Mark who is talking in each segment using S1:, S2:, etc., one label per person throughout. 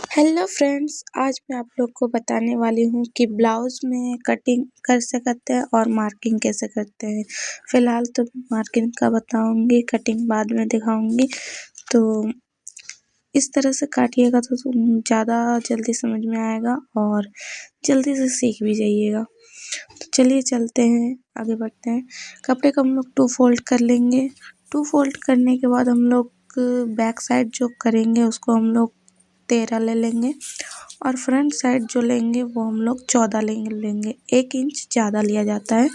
S1: Hello friends, आज मैं आप लोग को बताने वाली हूँ कि ब्लाउज़ में कटिंग कैसे करते हैं और मार्किंग कैसे करते हैं। फ़िलहाल तो मार्किंग का बताऊँगी, कटिंग बाद में दिखाऊँगी। तो इस तरह से काटिएगा तो ज़्यादा जल्दी समझ में आएगा और जल्दी से सीख भी जाइएगा। तो चलिए चलते हैं, आगे बढ़ते हैं। कपड़े को हम लोग 2 फोल्ड कर लेंगे। 2 फोल्ड करने के बाद हम लोग बैक साइड जो करेंगे उसको हम लोग 13 ले लेंगे और फ्रंट साइड जो लेंगे वो हम लोग 14 लेंगे। 1 इंच ज़्यादा लिया जाता है।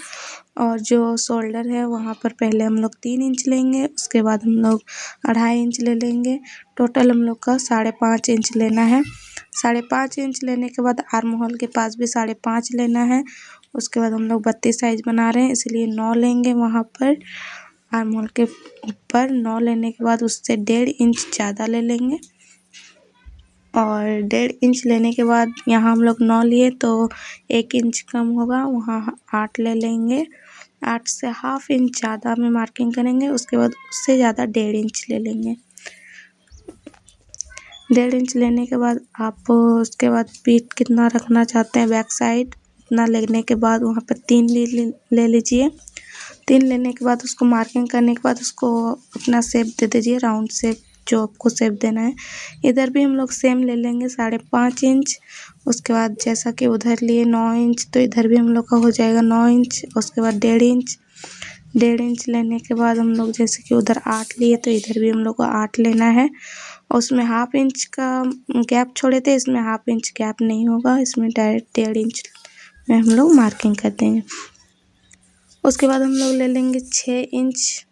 S1: और जो शोल्डर है वहाँ पर पहले हम लोग 3 इंच लेंगे, उसके बाद हम लोग 2.5 इंच ले लेंगे। टोटल हम लोग का 5.5 इंच लेना है। 5.5 इंच लेने के बाद आर्म होल के पास भी 5.5 लेना है। उसके बाद हम लोग 32 साइज बना रहे हैं, इसलिए 9 लेंगे वहाँ पर। आर्म होल के ऊपर 9 लेने के बाद उससे 1.5 इंच ज़्यादा ले लेंगे और 1.5 इंच लेने के बाद यहाँ हम लोग 9 लिए तो 1 इंच कम होगा, वहाँ 8 ले लेंगे। 8 से हाफ इंच ज़्यादा में मार्किंग करेंगे, उसके बाद उससे ज़्यादा 1.5 इंच ले लेंगे। 1.5 इंच लेने के बाद आप उसके बाद पीठ कितना रखना चाहते हैं बैक साइड उतना लेने के बाद वहाँ पर 3 ले लीजिए। 3 लेने के बाद उसको मार्किंग करने के बाद उसको अपना शेप दे दीजिए, राउंड शेप जो आपको शेप देना है। इधर भी हम लोग सेम ले लेंगे 5.5 इंच। उसके बाद जैसा कि उधर लिए 9 इंच तो इधर भी हम लोग का हो जाएगा 9 इंच। उसके बाद 1.5 इंच। 1.5 इंच लेने के बाद हम लोग जैसे कि उधर 8 लिए तो इधर भी हम लोग को 8 लेना है। और उसमें हाफ इंच का गैप छोड़े थे, इसमें हाफ इंच गैप नहीं होगा, इसमें डायरेक्ट 1.5 इंच में हम लोग मार्किंग कर देंगे। उसके बाद हम लोग ले लेंगे 6 इंच।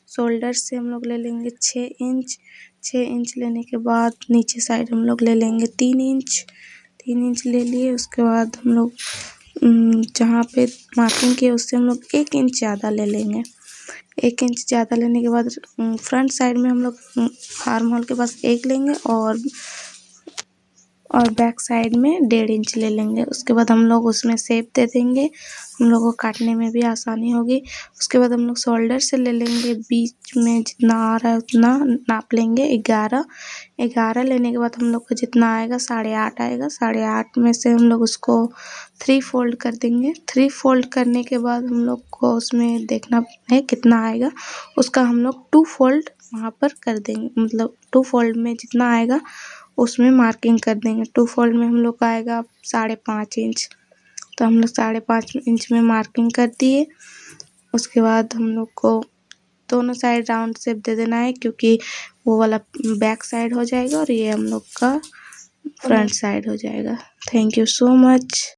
S1: शोल्डर से हम लोग ले लेंगे 6 इंच। 6 इंच लेने के बाद नीचे साइड हम लोग ले लेंगे 3 इंच। 3 इंच ले लिए, उसके बाद हम लोग जहाँ पे मार्किंग किए उससे हम लोग 1 इंच ज़्यादा ले लेंगे। 1 इंच ज़्यादा लेने के बाद फ्रंट साइड में हम लोग आर्म होल के पास 1 लेंगे और बैक साइड में 1.5 इंच ले लेंगे। उसके बाद हम लोग उसमें शेप दे देंगे, हम लोग को काटने में भी आसानी होगी। उसके बाद हम लोग शोल्डर से ले लेंगे, बीच में जितना आ रहा है उतना नाप लेंगे। 11 लेने के बाद हम लोग को जितना आएगा 8.5 आएगा। 8.5 में से हम लोग उसको 3 फोल्ड कर देंगे। 3 फोल्ड करने के बाद हम लोग को उसमें देखना है कितना आएगा, उसका हम लोग 2 फोल्ड वहाँ पर कर देंगे। मतलब 2 फोल्ड में जितना आएगा उसमें मार्किंग कर देंगे। 2 फोल्ड में हम लोग का आएगा 5.5 इंच, तो हम लोग 5.5 इंच में मार्किंग कर दिए। उसके बाद हम लोग को दोनों साइड राउंड शेप दे देना है, क्योंकि वो वाला बैक साइड हो जाएगा और ये हम लोग का फ्रंट साइड हो जाएगा। Thank you so much.